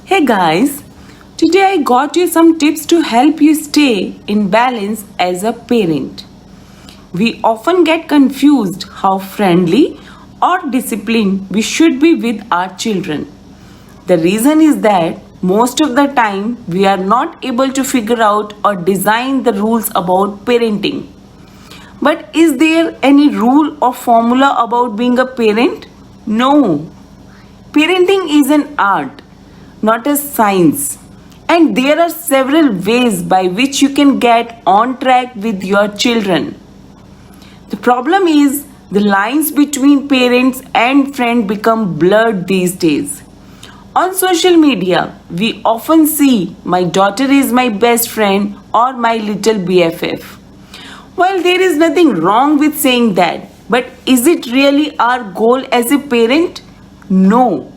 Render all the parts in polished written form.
Hey guys, today I got you some tips to help you stay in balance as a parent. We often get confused how friendly or disciplined we should be with our children. The reason is that most of the time we are not able to figure out or design the rules about parenting. But is there any rule or formula about being a parent? No. Parenting is an art, not a science. And there are several ways by which you can get on track with your children. The problem is the lines between parents and friends become blurred these days. On social media, we often see my daughter is my best friend or my little BFF. While there is nothing wrong with saying that, but is it really our goal as a parent? No.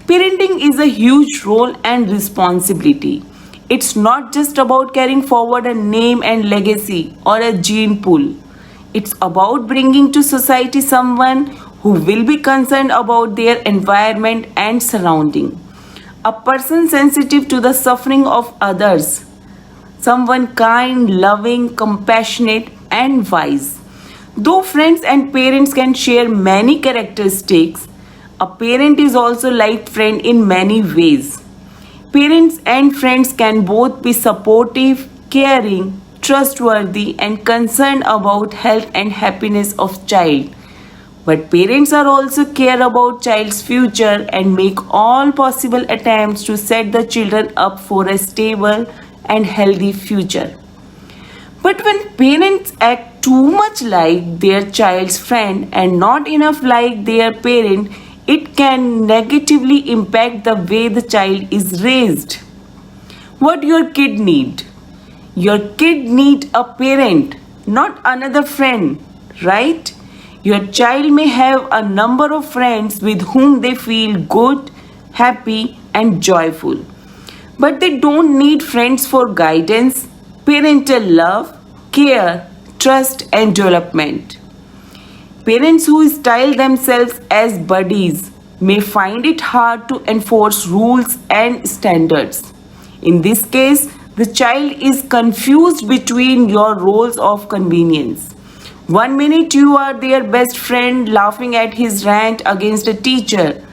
Parenting is a huge role and responsibility. It's not just about carrying forward a name and legacy or a gene pool. It's about bringing to society someone who will be concerned about their environment and surrounding. A person sensitive to the suffering of others. Someone kind, loving, compassionate, and wise. Though friends and parents can share many characteristics, a parent is also like friend in many ways. Parents and friends can both be supportive, caring, trustworthy, and concerned about health and happiness of child. But parents are also care about child's future and make all possible attempts to set the children up for a stable and healthy future. But when parents act too much like their child's friend and not enough like their parent, it can negatively impact the way the child is raised. What your kid need? Your kid need a parent, not another friend, right? Your child may have a number of friends with whom they feel good, happy, and joyful. But they don't need friends for guidance, parental love, care, trust, and development. Parents who style themselves as buddies may find it hard to enforce rules and standards. In this case, the child is confused between your roles of convenience. One minute you are their best friend laughing at his rant against a teacher,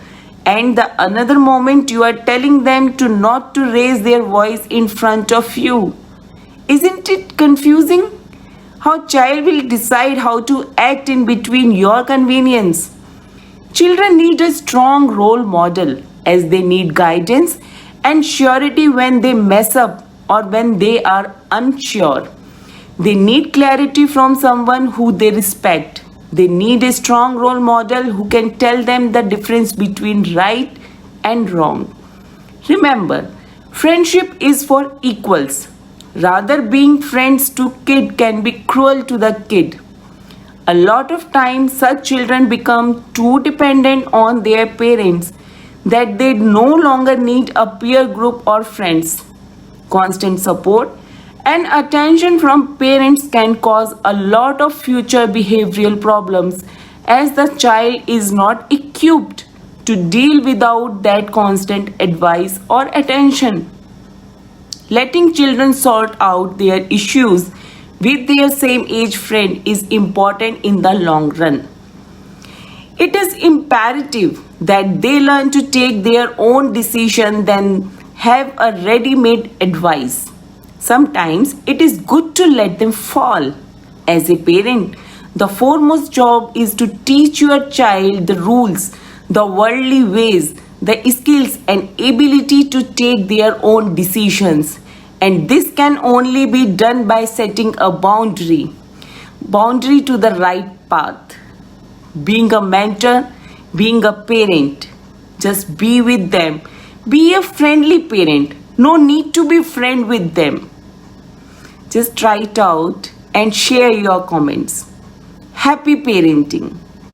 and the another moment you are telling them to not to raise their voice in front of you. Isn't it confusing? How child will decide how to act in between your convenience? Children need a strong role model as they need guidance and surety when they mess up or when they are unsure. They need clarity from someone who they respect. They need a strong role model who can tell them the difference between right and wrong. Remember, friendship is for equals. Rather, being friends to kid can be cruel to the kid. A lot of times, such children become too dependent on their parents that they no longer need a peer group or friends. Constant support and attention from parents can cause a lot of future behavioral problems as the child is not equipped to deal without that constant advice or attention. Letting children sort out their issues with their same age friend is important in the long run. It is imperative that they learn to take their own decision than have a ready-made advice. Sometimes it is good to let them fall. As a parent, the foremost job is to teach your child the rules, the worldly ways, the skills and ability to take their own decisions. And this can only be done by setting a boundary to the right path. Being a mentor, being a parent, just be with them. Be a friendly parent. No need to be friend with them. Just try it out and share your comments. Happy parenting.